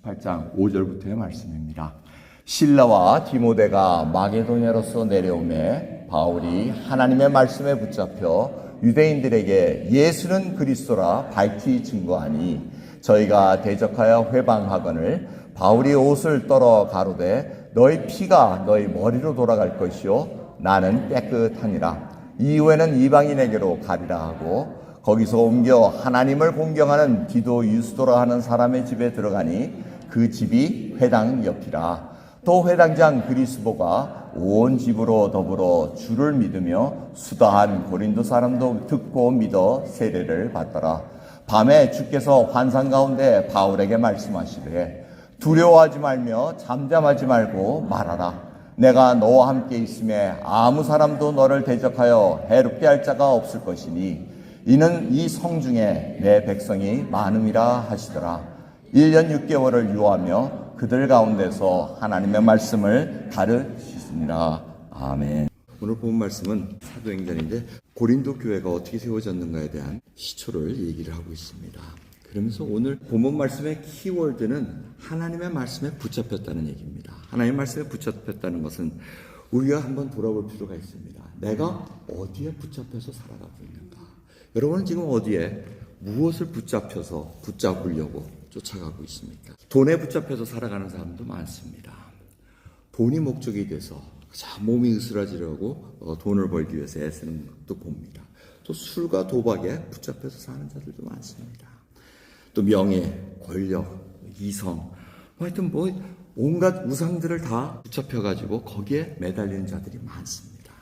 18장 5절부터의 말씀입니다. 실라와 디모데가 마게도냐로서 내려오매 바울이 하나님의 말씀에 붙잡혀 유대인들에게 예수는 그리스도라 밝히 증거하니 저희가 대적하여 회방하거늘 바울이 옷을 떨어 가로되 너희 피가 너희 머리로 돌아갈 것이요 나는 깨끗하니라. 이후에는 이방인에게로 가리라 하고 거기서 옮겨 하나님을 공경하는 디도 유스도라 하는 사람의 집에 들어가니 그 집이 회당 옆이라. 또 회당장 그리스보가 온 집으로 더불어 주를 믿으며 수다한 고린도 사람도 듣고 믿어 세례를 받더라. 밤에 주께서 환상 가운데 바울에게 말씀하시되 두려워하지 말며 잠잠하지 말고 말하라. 내가 너와 함께 있음에 아무 사람도 너를 대적하여 해롭게 할 자가 없을 것이니 이는 이 성중에 내 백성이 많음이라 하시더라. 1년 6개월을 유하며 그들 가운데서 하나님의 말씀을 가르치시니라. 아멘. 오늘 본 말씀은 사도행전인데 고린도 교회가 어떻게 세워졌는가에 대한 시초를 얘기를 하고 있습니다. 그러면서 오늘 본문 말씀의 키워드는 하나님의 말씀에 붙잡혔다는 얘기입니다. 하나님의 말씀에 붙잡혔다는 것은 우리가 한번 돌아볼 필요가 있습니다. 내가 어디에 붙잡혀서 살아가고 있는가? 여러분은 지금 어디에 무엇을 붙잡으려고 쫓아가고 있습니까? 돈에 붙잡혀서 살아가는 사람도 많습니다. 돈이 목적이 돼서 몸이 으스라지려고 돈을 벌기 위해서 애쓰는 것도 봅니다. 또 술과 도박에 붙잡혀서 사는 자들도 많습니다. 또 명예, 권력, 이성, 하여튼 온갖 우상들을 다 붙잡혀가지고 거기에 매달리는 자들이 많습니다.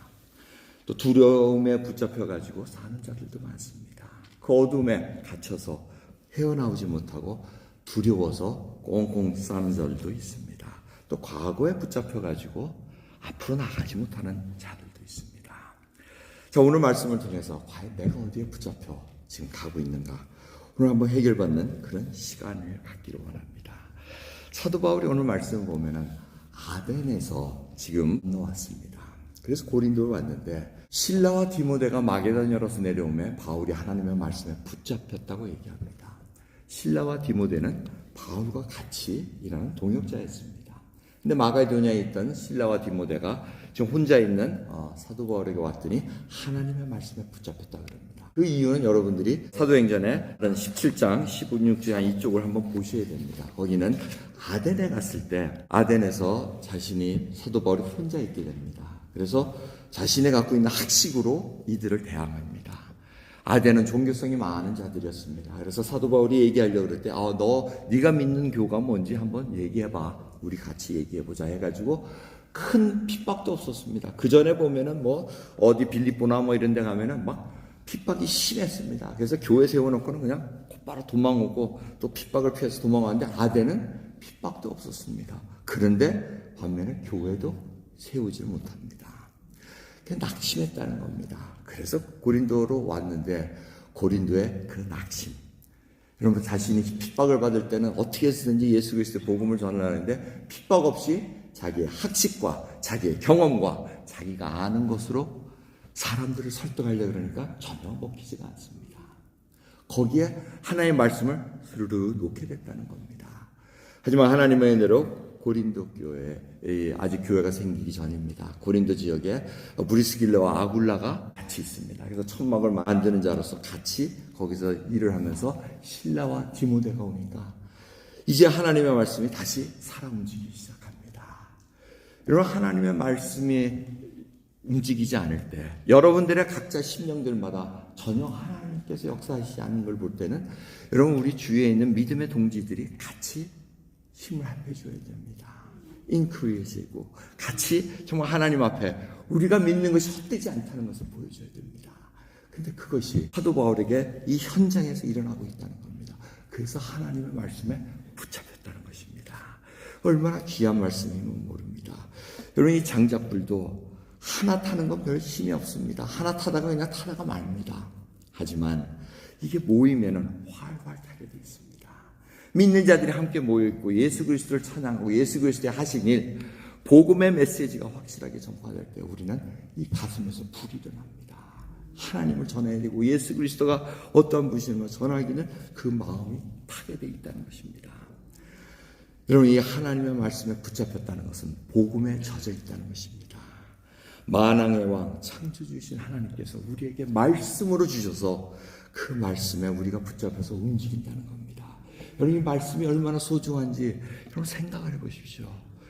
또 두려움에 붙잡혀가지고 사는 자들도 많습니다. 그 어둠에 갇혀서 헤어나오지 못하고 두려워서 꽁꽁 싸는 자들도 있습니다. 또 과거에 붙잡혀가지고 앞으로 나가지 못하는 자들도 있습니다. 자, 오늘 말씀을 통해서 과연 내가 어디에 붙잡혀 지금 가고 있는가? 오늘 한번 해결받는 그런 시간을 갖기를 원합니다. 사도 바울이 오늘 말씀을 보면은 아덴에서 지금 건너왔습니다. 그래서 고린도로 왔는데 실라와 디모데가 마게도냐로서 내려오며 바울이 하나님의 말씀에 붙잡혔다고 얘기합니다. 실라와 디모데는 바울과 같이 일하는 동역자였습니다. 근데 마게도냐에 있던 실라와 디모데가 지금 혼자 있는 사도 바울에게 왔더니 하나님의 말씀에 붙잡혔다 그럽니다. 그 이유는 여러분들이 사도행전에 17장 16장 이쪽을 한번 보셔야 됩니다. 거기는 아덴에 갔을 때 아덴에서 자신이 사도 바울이 혼자 있게 됩니다. 그래서 자신이 갖고 있는 학식으로 이들을 대항합니다. 아덴은 종교성이 많은 자들이었습니다. 그래서 사도 바울이 얘기하려고 그럴 때 네가 믿는 교가 뭔지 한번 얘기해봐. 우리 같이 얘기해보자 해가지고 큰 핍박도 없었습니다. 그 전에 보면은 어디 빌립보나 이런 데 가면은 막 핍박이 심했습니다. 그래서 교회 세워놓고는 그냥 곧바로 도망오고 또 핍박을 피해서 도망왔는데 아덴은 핍박도 없었습니다. 그런데 반면에 교회도 세우지 못합니다. 낙심했다는 겁니다. 그래서 고린도로 왔는데 고린도의 그 낙심. 여러분 자신이 핍박을 받을 때는 어떻게 해서든지 예수 그리스도의 복음을 전하는데 핍박 없이 자기의 학식과 자기의 경험과 자기가 아는 것으로 사람들을 설득하려고 그러니까 전혀 먹히지가 않습니다. 거기에 하나님의 말씀을 스르르 놓게 됐다는 겁니다. 하지만 하나님의 은혜로 고린도 교회에 아직 교회가 생기기 전입니다. 고린도 지역에 브리스길라와 아굴라가 같이 있습니다. 그래서 천막을 만드는 자로서 같이 거기서 일을 하면서 실라와 디모데가 오니까 이제 하나님의 말씀이 다시 살아 움직이기 시작합니다. 여러분 하나님의 말씀이 움직이지 않을 때 여러분들의 각자 심령들마다 전혀 하나님께서 역사하시지 않는 걸 볼 때는 여러분 우리 주위에 있는 믿음의 동지들이 같이 힘을 합해줘야 됩니다. 인크리에이고 같이 정말 하나님 앞에 우리가 믿는 것이 헛되지 않다는 것을 보여줘야 됩니다. 근데 그것이 사도 바울에게 이 현장에서 일어나고 있다는 겁니다. 그래서 하나님의 말씀에 붙잡혔다는 것입니다. 얼마나 귀한 말씀이면 모릅니다. 여러분 이 장작불도 하나 타는 건 별 힘이 없습니다. 하나 타다가 그냥 타다가 말입니다. 하지만 이게 모이면은 활활 타게 돼 있습니다. 믿는 자들이 함께 모여있고 예수 그리스도를 찬양하고 예수 그리스도의 하신 일, 복음의 메시지가 확실하게 전파될 때 우리는 이 가슴에서 불이 일어납니다. 하나님을 전해야 되고 예수 그리스도가 어떠한 분이신가 전하기는 그 마음이 타게 돼 있다는 것입니다. 여러분, 이 하나님의 말씀에 붙잡혔다는 것은 복음에 젖어 있다는 것입니다. 만왕의 왕 창조주이신 하나님께서 우리에게 말씀으로 주셔서 그 말씀에 우리가 붙잡혀서 움직인다는 겁니다. 여러분, 이 말씀이 얼마나 소중한지 여러분 생각을 해보십시오.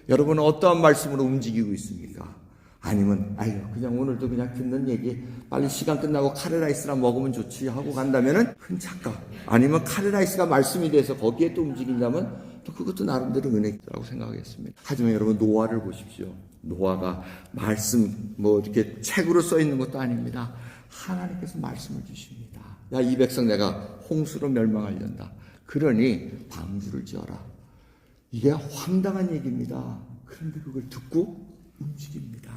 여러분은 어떠한 말씀으로 움직이고 있습니까? 아니면 그냥 오늘도 그냥 듣는 얘기, 빨리 시간 끝나고 카레라이스나 먹으면 좋지 하고 간다면은 큰 착각. 아니면 카레라이스가 말씀이 돼서 거기에 또 움직인다면 또 그것도 나름대로 은혜라고 생각하겠습니다. 하지만 여러분, 노아를 보십시오. 노아가 말씀 이렇게 책으로 써 있는 것도 아닙니다. 하나님께서 말씀을 주십니다. 야, 이 백성 내가 홍수로 멸망하려다. 그러니 방주를 지어라. 이게 황당한 얘기입니다. 그런데 그걸 듣고 움직입니다.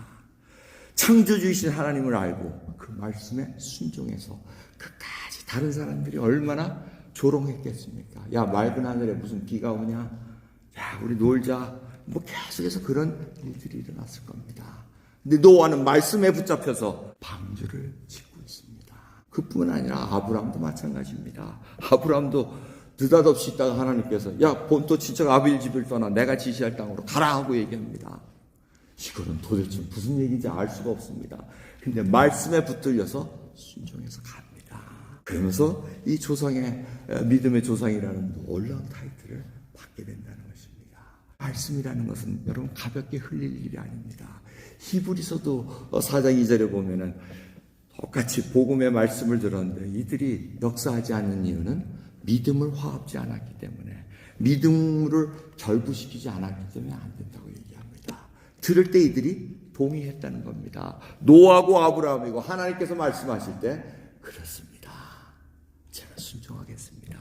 창조주이신 하나님을 알고 그 말씀에 순종해서 끝까지 다른 사람들이 얼마나 조롱했겠습니까? 야, 맑은 하늘에 무슨 비가 오냐? 야, 우리 놀자. 계속해서 그런 일들이 일어났을 겁니다. 근데 노아는 말씀에 붙잡혀서 방주를 짓고 있습니다. 그뿐 아니라 아브라함도 마찬가지입니다. 아브라함도 느닷없이 있다가 하나님께서 야, 본토 친척 아빌 집을 떠나 내가 지시할 땅으로 가라 하고 얘기합니다. 이거는 도대체 무슨 얘기인지 알 수가 없습니다. 근데 말씀에 붙들려서 순종해서 갑니다. 그러면서 이 조상의 믿음의 조상이라는 놀라운 타이틀을 받게 된다는 것입니다. 말씀이라는 것은 여러분 가볍게 흘릴 일이 아닙니다. 히브리서도 4장 2절에 보면은 똑같이 복음의 말씀을 들었는데 이들이 역사하지 않는 이유는 믿음을 화합지 않았기 때문에, 믿음을 결부시키지 않았기 때문에 안 된다고 얘기합니다. 들을 때 이들이 동의했다는 겁니다. 노아고 아브라함이고 하나님께서 말씀하실 때 그렇습니다. 제가 순종하겠습니다.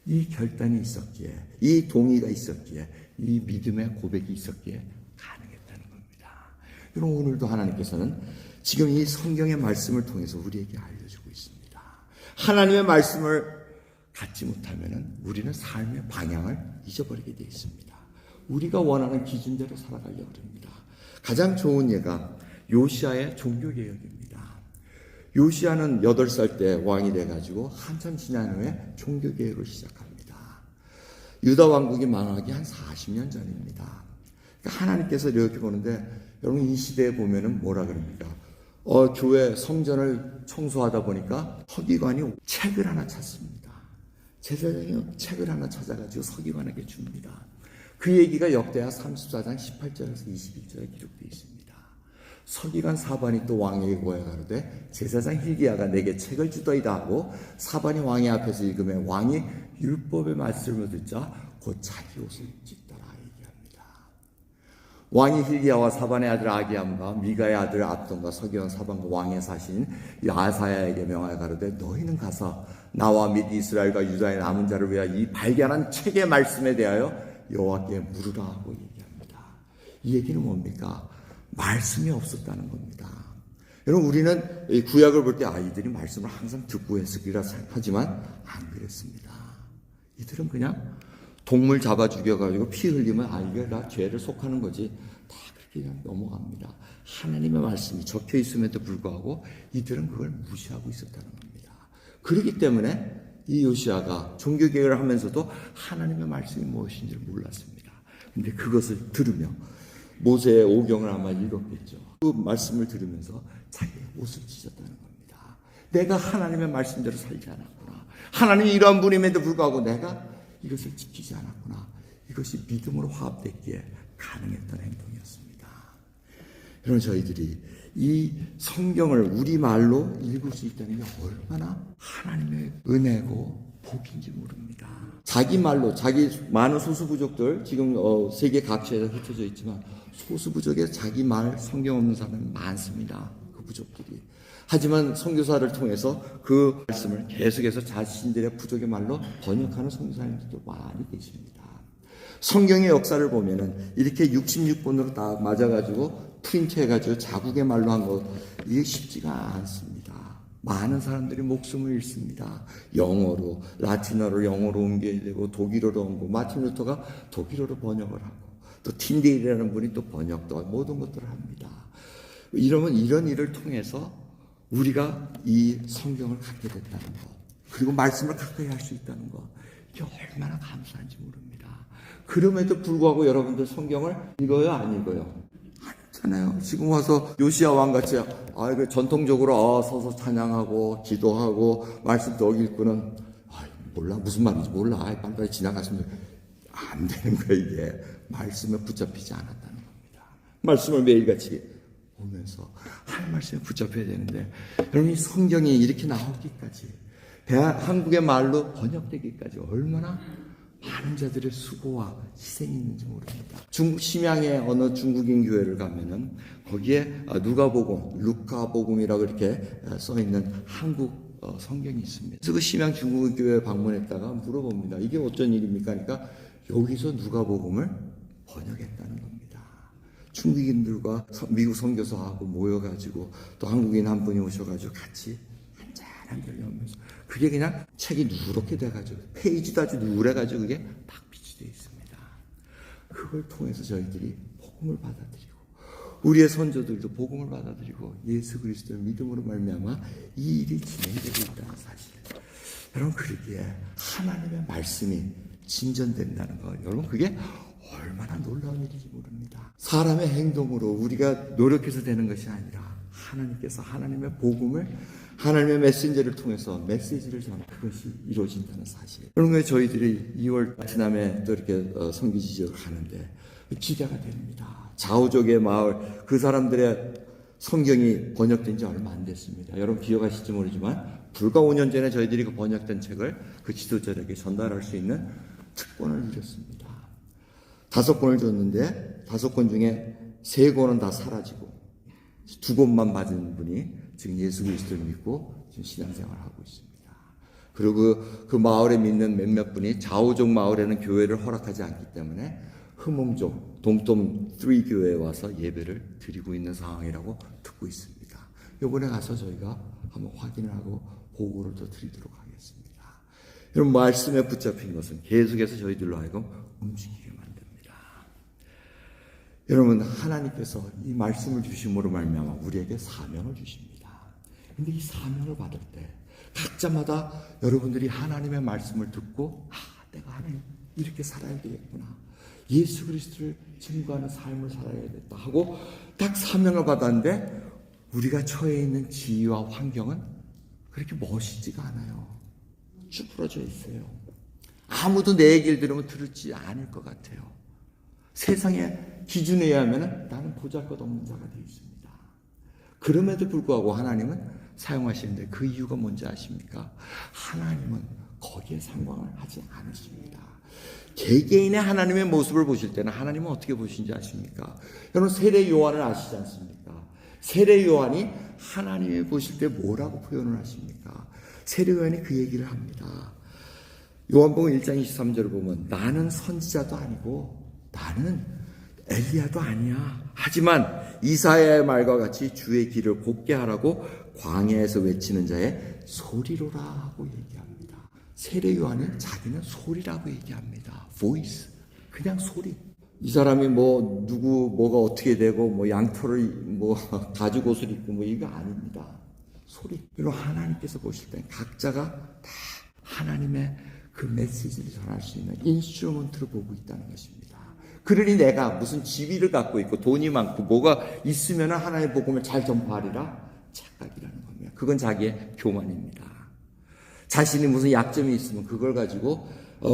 이 결단이 있었기에, 이 동의가 있었기에, 이 믿음의 고백이 있었기에 가능했다는 겁니다. 여러분, 오늘도 하나님께서는 지금 이 성경의 말씀을 통해서 우리에게 알려주고 있습니다. 하나님의 말씀을 갖지 못하면 우리는 삶의 방향을 잊어버리게 되어 있습니다. 우리가 원하는 기준대로 살아가려고 합니다. 가장 좋은 예가 요시아의 종교개혁입니다. 요시아는 8살 때 왕이 돼가지고 한참 지난 후에 종교개혁을 시작합니다. 유다 왕국이 망하기 한 40년 전입니다. 그러니까 하나님께서 이렇게 보는데, 여러분 이 시대에 보면은 뭐라 그럽니까? 교회 성전을 청소하다 보니까 서기관이 책을 하나 찾습니다. 제사장이 책을 하나 찾아가지고 서기관에게 줍니다. 그 얘기가 역대하 34장 18절에서 21절에 기록되어 있습니다. 서기관 사반이 또 왕에게 고하가로되 제사장 hil기야가 내게 책을 주더이다 하고 사반이 왕의 앞에서 읽으며 왕이 율법의 말씀을 듣자 곧 자기 옷을 찢더라 얘기합니다. 왕이 hil기야와 사반의 아들 아기암과 미가의 아들 압돈과 서기관 사반과 왕의 사신 아사야에게 명하여 가로되 너희는 가서 나와 및 이스라엘과 유다의 남은 자를 위하여 이 발견한 책의 말씀에 대하여 여호와께 물으라 하고 얘기합니다. 이 얘기는 뭡니까? 말씀이 없었다는 겁니다. 여러분, 우리는 이 구약을 볼 때 이들이 말씀을 항상 듣고 했으리라 하지만 안 그랬습니다. 이들은 그냥 동물 잡아 죽여가지고 피 흘리면 이게 다 죄를 속하는 거지, 다 그렇게 그냥 넘어갑니다. 하나님의 말씀이 적혀 있음에도 불구하고 이들은 그걸 무시하고 있었다는 겁니다. 그렇기 때문에 이 요시아가 종교개혁을 하면서도 하나님의 말씀이 무엇인지를 몰랐습니다. 근데 그것을 들으며 모세의 오경을 아마 읽었겠죠. 그 말씀을 들으면서 자기의 옷을 찢었다는 겁니다. 내가 하나님의 말씀대로 살지 않았구나. 하나님이 이러한 분임에도 불구하고 내가 이것을 지키지 않았구나. 이것이 믿음으로 화합됐기에 가능했던 행동이었습니다. 여러분, 저희들이 이 성경을 우리말로 읽을 수 있다는 게 얼마나 하나님의 은혜고 복인지 모릅니다. 자기 말로, 자기 많은 소수부족들, 지금 세계 각지에 흩어져 있지만 소수부족에 자기 말 성경 없는 사람이 많습니다. 그 부족들이. 하지만 선교사를 통해서 그 말씀을 계속해서 자신들의 부족의 말로 번역하는 선교사님들도 많이 계십니다. 성경의 역사를 보면은 이렇게 66권으로 딱 맞아가지고 프린트해가지고 자국의 말로 한 거, 이게 쉽지가 않습니다. 많은 사람들이 목숨을 잃습니다. 영어로, 라틴어로 영어로 옮겨야 되고, 독일어로 옮고, 마틴 루터가 독일어로 번역을 하고, 또 틴데일이라는 분이 또 번역도 모든 것들을 합니다. 이러면 이런 일을 통해서 우리가 이 성경을 갖게 됐다는 것, 그리고 말씀을 가까이 할 수 있다는 것, 이게 얼마나 감사한지 모릅니다. 그럼에도 불구하고 여러분들 성경을 읽어요, 안 읽어요? 안 읽잖아요. 지금 와서 요시야 왕같이 전통적으로 서서 찬양하고 기도하고 말씀도 읽고는 몰라 무슨 말인지 몰라 빨리빨리 지나가시면 안 되는 거예요. 이게 말씀에 붙잡히지 않았다는 겁니다. 말씀을 매일같이 보면서 할 말씀에 붙잡혀야 되는데 여러분 이 성경이 이렇게 나오기까지 한국의 말로 번역되기까지 얼마나 많은 자들의 수고와 희생이 있는지 모릅니다. 중국 심양의 어느 중국인 교회를 가면은 거기에 누가복음, 루카복음이라고 이렇게 써 있는 한국 성경이 있습니다. 그래서 그 심양 중국 교회 방문했다가 물어봅니다. 이게 어쩐 일입니까? 그러니까 여기서 누가복음을 번역했다는 겁니다. 중국인들과 미국 선교사하고 모여가지고 또 한국인 한 분이 오셔가지고 같이 한잔한 결례하면서 그게 그냥 책이 누렇게 돼가지고 페이지도 아주 누래가지고 그게 박빛이 되어 있습니다. 그걸 통해서 저희들이 복음을 받아들이고 우리의 선조들도 복음을 받아들이고 예수 그리스도의 믿음으로 말미암아 이 일이 진행되고 있다는 사실. 여러분 그러기에 하나님의 말씀이 진전된다는 거 여러분 그게 얼마나 놀라운 일인지 모릅니다. 사람의 행동으로 우리가 노력해서 되는 것이 아니라 하나님께서 하나님의 복음을 하나님의 메신저를 통해서 메시지를 전하는 그것이 이루어진다는 사실. 그런 거에 저희들이 2월 베트남에 또 이렇게 선교지 지역을 가는데 기대가 됩니다. 자오족의 마을 그 사람들의 성경이 번역된 지 얼마 안 됐습니다. 여러분 기억하실지 모르지만 불과 5년 전에 저희들이 그 번역된 책을 그 지도자에게 전달할 수 있는 특권을 누렸습니다. 5권을 줬는데 5권 중에 3권은 다 사라지고 2권만 받은 분이 지금 예수 그리스도를 믿고 지금 신앙생활을 하고 있습니다. 그리고 그 마을에 믿는 몇몇 분이 자오족 마을에는 교회를 허락하지 않기 때문에 흐몽족 동tom 3 교회에 와서 예배를 드리고 있는 상황이라고 듣고 있습니다. 이번에 가서 저희가 한번 확인을 하고 보고를 더 드리도록 하겠습니다. 여러분 말씀에 붙잡힌 것은 계속해서 저희들로 하여금 움직이게 만듭니다. 여러분 하나님께서 이 말씀을 주심으로 말미암아 우리에게 사명을 주십니다. 근데 이 사명을 받을 때 각자마다 여러분들이 하나님의 말씀을 듣고 내가 하나님 이렇게 살아야 되겠구나. 예수 그리스도를 증거하는 삶을 살아야겠다 하고 딱 사명을 받았는데 우리가 처해 있는 지위와 환경은 그렇게 멋있지가 않아요. 쭈그러져 있어요. 아무도 내 얘기를 들으면 들을지 않을 것 같아요. 세상의 기준에 의하면 나는 보잘것없는 자가 되어 있습니다. 그럼에도 불구하고 하나님은 사용하시는데 그 이유가 뭔지 아십니까? 하나님은 거기에 상관을 하지 않으십니다. 개개인의 하나님의 모습을 보실 때는 하나님은 어떻게 보시는지 아십니까? 여러분 세례 요한을 아시지 않습니까? 세례 요한이 하나님이 보실 때 뭐라고 표현을 하십니까? 세례 요한이 그 얘기를 합니다. 요한복음 1장 23절을 보면 나는 선지자도 아니고 나는 엘리야도 아니야. 하지만 이사야의 말과 같이 주의 길을 곱게 하라고 광야에서 외치는 자의 소리로라 하고 얘기합니다. 세례 요한은 자기는 소리라고 얘기합니다. voice. 그냥 소리. 이 사람이 뭐가 어떻게 되고 양털을 가죽 옷을 입고 이거 아닙니다. 소리. 그리고 하나님께서 보실 때 각자가 다 하나님의 그 메시지를 전할 수 있는 인스트루먼트를 보고 있다는 것입니다. 그러니 내가 무슨 지위를 갖고 있고 돈이 많고 뭐가 있으면 하나님의 복음을 잘 전파하리라 착각이라는 겁니다. 그건 자기의 교만입니다. 자신이 무슨 약점이 있으면 그걸 가지고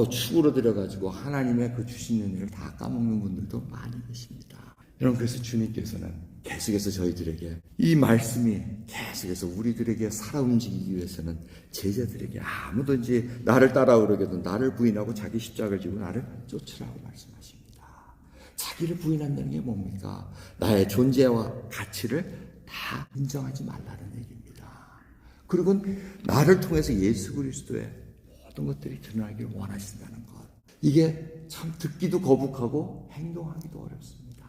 축으로 들여가지고 하나님의 그 주신 은혜를 다 까먹는 분들도 많이 계십니다. 여러분 그래서 주님께서는 계속해서 저희들에게 이 말씀이 계속해서 우리들에게 살아 움직이기 위해서는 제자들에게 아무든지 나를 따라오려거든 나를 부인하고 자기 십자가를 지고 나를 쫓으라고 말씀하십니다. 자기를 부인한다는 게 뭡니까? 나의 존재와 가치를 다 인정하지 말라는 얘기입니다. 그리고 나를 통해서 예수 그리스도의 모든 것들이 드러나기를 원하신다는 것. 이게 참 듣기도 거북하고 행동하기도 어렵습니다.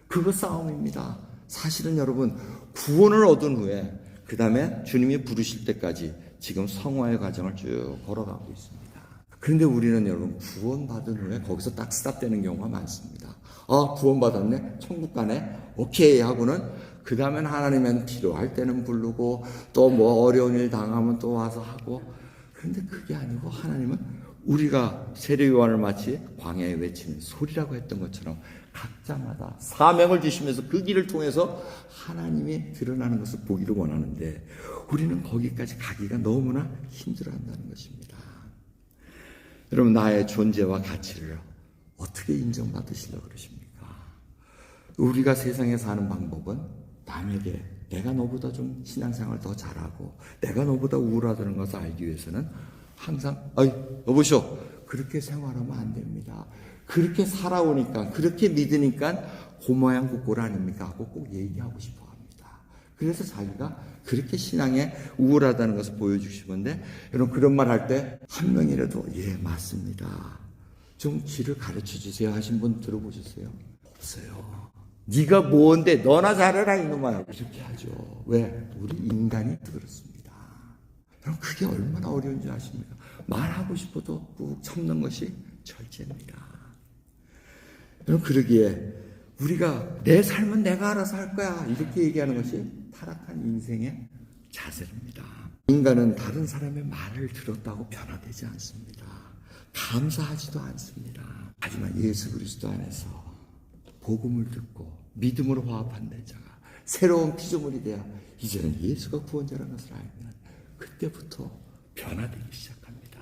그거 싸움입니다. 사실은 여러분 구원을 얻은 후에 그 다음에 주님이 부르실 때까지 지금 성화의 과정을 쭉 걸어가고 있습니다. 그런데 우리는 여러분 구원받은 후에 거기서 딱 스탑되는 경우가 많습니다. 구원받았네? 천국 가네? 오케이 하고는 그 다음엔 하나님은 필요할 때는 부르고 또 어려운 일 당하면 또 와서 하고 그런데 그게 아니고 하나님은 우리가 세례요한을 마치 광야에 외치는 소리라고 했던 것처럼 각자마다 사명을 주시면서 그 길을 통해서 하나님이 드러나는 것을 보기를 원하는데 우리는 거기까지 가기가 너무나 힘들어한다는 것입니다. 여러분, 나의 존재와 가치를 어떻게 인정받으시려고 그러십니까? 우리가 세상에 사는 방법은 남에게 내가 너보다 좀 신앙생활 더 잘하고 내가 너보다 우월하다는 것을 알기 위해서는 항상 여보시오, 그렇게 생활하면 안 됩니다. 그렇게 살아오니까, 그렇게 믿으니까 그 모양 그 꼴 아닙니까 하고 꼭 얘기하고 싶어 합니다. 그래서 자기가 그렇게 신앙에 우월하다는 것을 보여주시는데, 여러분, 그런 말 할 때 한 명이라도 예 맞습니다, 좀 길을 가르쳐 주세요 하신 분 들어보셨어요? 없어요. 네가 뭔데 너나 잘해라 이놈아, 이렇게 하죠. 왜? 우리 인간이 그렇습니다. 여러분, 그게 얼마나 어려운지 아십니까? 말하고 싶어도 꾹 참는 것이 절제입니다. 여러분, 그러기에 우리가 내 삶은 내가 알아서 할 거야 이렇게 얘기하는 것이 타락한 인생의 자세입니다. 인간은 다른 사람의 말을 들었다고 변화되지 않습니다. 감사하지도 않습니다. 하지만 예수 그리스도 안에서 복음을 듣고 믿음으로 화합한 자가 새로운 피조물이 되어 이제는 예수가 구원자라는 것을 알면 그때부터 변화되기 시작합니다.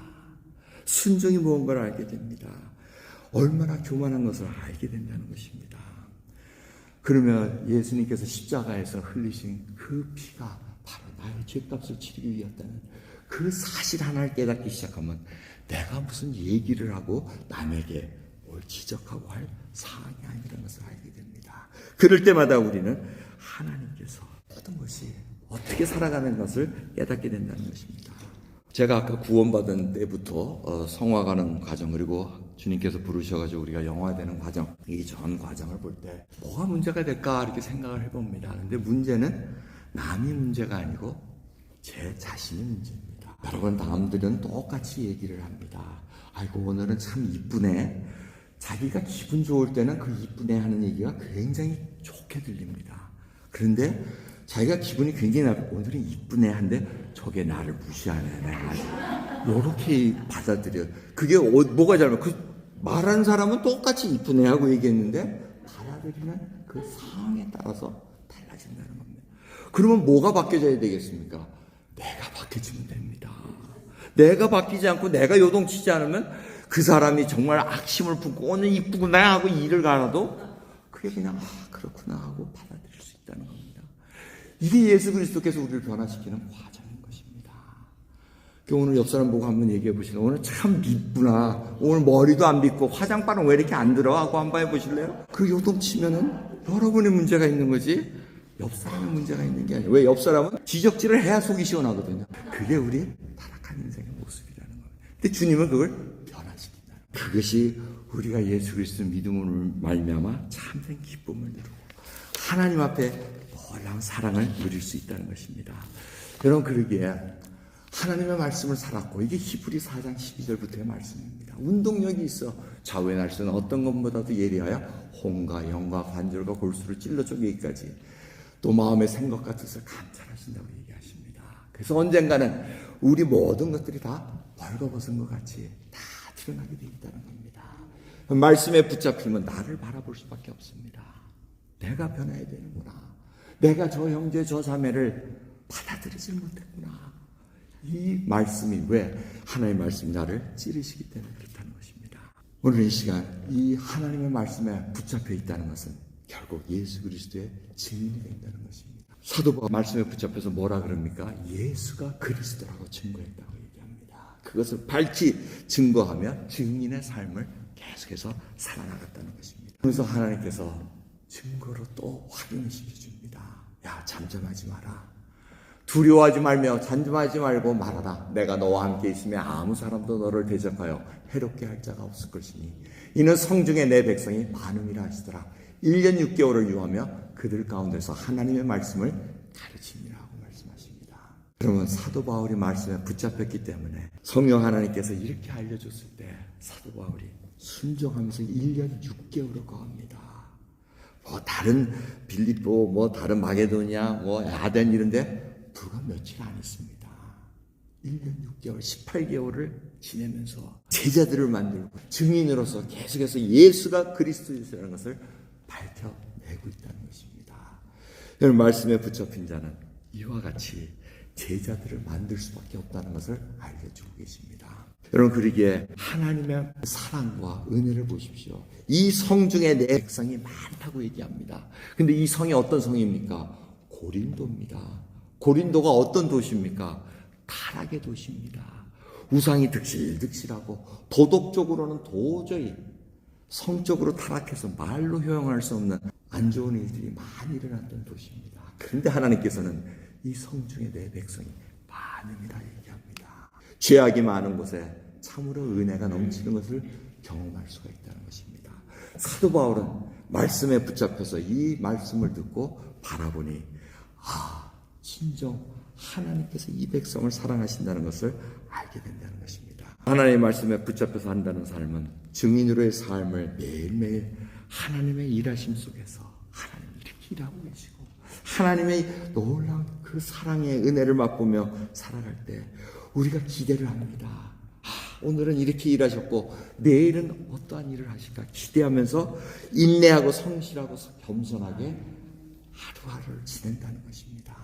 순종이 무언가를 알게 됩니다. 얼마나 교만한 것을 알게 된다는 것입니다. 그러면 예수님께서 십자가에서 흘리신 그 피가 바로 나의 죄값을 치르기 위하였다는 그 사실 하나를 깨닫기 시작하면 내가 무슨 얘기를 하고 남에게 뭘 지적하고 할 사항이 아니라는 것을 알게 됩니다. 그럴 때마다 우리는 하나님께서 모든 것이 어떻게 살아가는 것을 깨닫게 된다는 것입니다. 제가 아까 구원받은 때부터 성화가는 과정, 그리고 주님께서 부르셔가지고 우리가 영화되는 과정, 이 전 과정을 볼 때 뭐가 문제가 될까 이렇게 생각을 해봅니다. 근데 문제는 남이 문제가 아니고 제 자신이 문제입니다. 여러분, 남들은 똑같이 얘기를 합니다. 아이고 오늘은 참 이쁘네. 자기가 기분 좋을 때는 그 이쁘네 하는 얘기가 굉장히 좋게 들립니다. 그런데 자기가 기분이 굉장히 나쁘고 오늘은 이쁘네 한데 저게 나를 무시하네, 내가 이렇게 받아들여. 그게 뭐가 잘못? 그 말하는 사람은 똑같이 이쁘네 하고 얘기했는데 받아들이는 그 상황에 따라서 달라진다는 겁니다. 그러면 뭐가 바뀌어져야 되겠습니까? 내가 바뀌어지면 됩니다. 내가 바뀌지 않고 내가 요동치지 않으면 그 사람이 정말 악심을 품고 오늘 이쁘구나 하고 일을 가라도 그게 그냥 그렇구나 하고 받아들일 수 있다는 겁니다. 이게 예수 그리스도께서 우리를 변화시키는 과정인 것입니다. 오늘 옆 사람 보고 한번 얘기해 보실래요? 오늘 참 이쁘나, 오늘 머리도 안 빗고 화장바람 왜 이렇게 안 들어 하고 한번 해보실래요? 그 요동치면은 여러분의 문제가 있는 거지 옆 사람의 문제가 있는 게 아니에요. 왜? 옆 사람은 지적질을 해야 속이 시원하거든요. 그게 우리 타락한 인생의 모습이라는 거예요. 근데 주님은 그걸 변화시킨다. 그것이 우리가 예수 그리스도 믿음으로 말미암아 참된 기쁨을 누리고 하나님 앞에 놀라운 사랑을 누릴 수 있다는 것입니다. 여러분, 그러기에 하나님의 말씀을 살았고, 이게 히브리 4장 12절부터의 말씀입니다. 운동력이 있어 좌우의 날씨는 어떤 것보다도 예리하여 혼과 영과 관절과 골수를 찔러 쪼개기까지 또 마음의 생각과 뜻을 감찰하신다고 얘기하십니다. 그래서 언젠가는 우리 모든 것들이 다 벌거벗은 것 같이 다 드러나게 되어 있다는 겁니다. 말씀에 붙잡히면 나를 바라볼 수밖에 없습니다. 내가 변해야 되는구나. 내가 저 형제 저 자매를 받아들이지 못했구나. 이 말씀이 왜? 하나님의 말씀이 나를 찌르시기 때문에 그렇다는 것입니다. 오늘 이 시간 이 하나님의 말씀에 붙잡혀 있다는 것은 결국 예수 그리스도의 증인이 된다는 것입니다. 사도 바울가 말씀에 붙잡혀서 뭐라 그럽니까? 예수가 그리스도라고 증거했다고 얘기합니다. 그것을 밝히 증거하며 증인의 삶을 계속해서 살아나갔다는 것입니다. 그래서 하나님께서 증거로 또 확인을 시켜줍니다. 야, 잠잠하지 마라. 두려워하지 말며 잠잠하지 말고 말하라. 내가 너와 함께 있으며 아무 사람도 너를 대적하여 해롭게 할 자가 없을 것이니 이는 성중에 내 백성이 많음이라 하시더라. 1년 6개월을 유하며 그들 가운데서 하나님의 말씀을 가르치니라고 말씀하십니다. 그러면 사도 바울이 말씀에 붙잡혔기 때문에 성령 하나님께서 이렇게 알려줬을 때 사도 바울이 순종하면서 1년 6개월을 거합니다. 뭐 다른 빌립보, 뭐 다른 마게도냐, 뭐 아덴 이런데 불과 며칠 안 있습니다. 1년 6개월, 18개월을 지내면서 제자들을 만들고 증인으로서 계속해서 예수가 그리스도이시라는 것을 밝혀내고 있다는 것입니다. 여러분, 말씀에 붙잡힌 자는 이와 같이 제자들을 만들 수밖에 없다는 것을 알려주고 계십니다. 여러분, 그러기에 하나님의 사랑과 은혜를 보십시오. 이 성 중에 내 백성이 많다고 얘기합니다. 근데 이 성이 어떤 성입니까? 고린도입니다. 고린도가 어떤 도시입니까? 타락의 도시입니다. 우상이 득실득실하고 도덕적으로는 도저히, 성적으로 타락해서 말로 표현할 수 없는 안 좋은 일들이 많이 일어났던 도시입니다. 그런데 하나님께서는 이 성 중에 내 백성이 많음이라 얘기합니다. 죄악이 많은 곳에 참으로 은혜가 넘치는 것을 경험할 수가 있다는 것입니다. 사도 바울은 말씀에 붙잡혀서 이 말씀을 듣고 바라보니 진정 하나님께서 이 백성을 사랑하신다는 것을 알게 된다는 것입니다. 하나님의 말씀에 붙잡혀서 한다는 삶은 증인으로의 삶을 매일매일 하나님의 일하심 속에서 하나님 이렇게 일하고 계시고 하나님의 놀라운 그 사랑의 은혜를 맛보며 살아갈 때 우리가 기대를 합니다. 오늘은 이렇게 일하셨고 내일은 어떠한 일을 하실까 기대하면서 인내하고 성실하고 겸손하게 하루하루를 지낸다는 것입니다.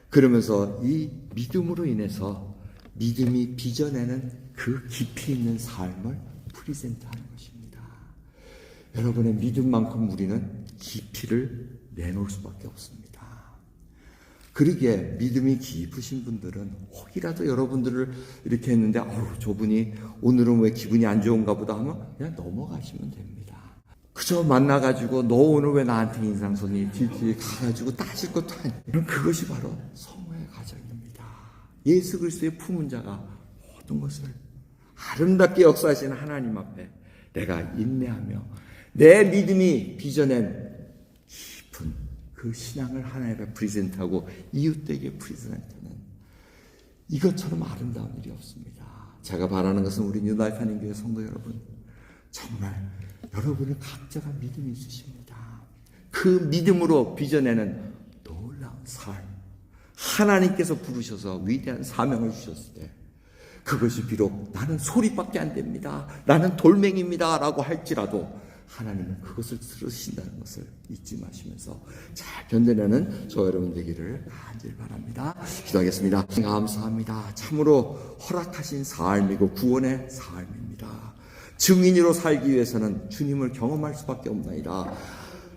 그러면서 이 믿음으로 인해서 믿음이 빚어내는 그 깊이 있는 삶을 프리젠트하는 것입니다. 여러분의 믿음만큼 우리는 깊이를 내놓을 수밖에 없습니다. 그러기에 믿음이 깊으신 분들은 혹이라도 여러분들을 이렇게 했는데 저분이 오늘은 왜 기분이 안 좋은가 보다 하면 그냥 넘어가시면 됩니다. 그저 만나가지고 너 오늘 왜 나한테 인상 썼니? 뒤에 가가지고 따질 것도 아니에요. 그것이 바로 성화의 과정입니다. 예수 그리스도의 품은 자가 모든 것을 아름답게 역사하시는 하나님 앞에 내가 인내하며 내 믿음이 빚어낸 깊은 그 신앙을 하나님 앞에 프리젠트하고 이웃에게 프리젠트하는 이것처럼 아름다운 일이 없습니다. 제가 바라는 것은 우리 뉴라이프 한인교회 성도 여러분, 정말 여러분은 각자가 믿음이 있으십니다. 그 믿음으로 빚어내는 놀라운 삶, 하나님께서 부르셔서 위대한 사명을 주셨을 때 그것이 비록 나는 소리밖에 안 됩니다, 나는 돌멩입니다 라고 할지라도 하나님은 그것을 들으신다는 것을 잊지 마시면서 잘 견뎌내는 저 여러분 되기를 간절히 바랍니다. 기도하겠습니다. 감사합니다. 참으로 허락하신 삶이고 구원의 삶입니다. 증인으로 살기 위해서는 주님을 경험할 수밖에 없나이다.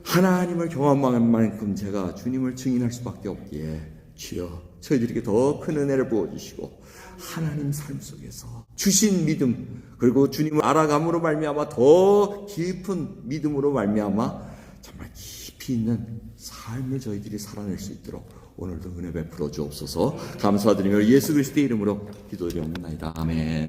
하나님을 경험한 만큼 제가 주님을 증인할 수밖에 없기에 주여 저희들에게 더 큰 은혜를 부어주시고 하나님 삶 속에서 주신 믿음 그리고 주님을 알아감으로 말미암아 더 깊은 믿음으로 말미암아 정말 깊이 있는 삶을 저희들이 살아낼 수 있도록 오늘도 은혜 베풀어 주옵소서. 감사드리며 예수 그리스도의 이름으로 기도드리옵나이다. 아멘.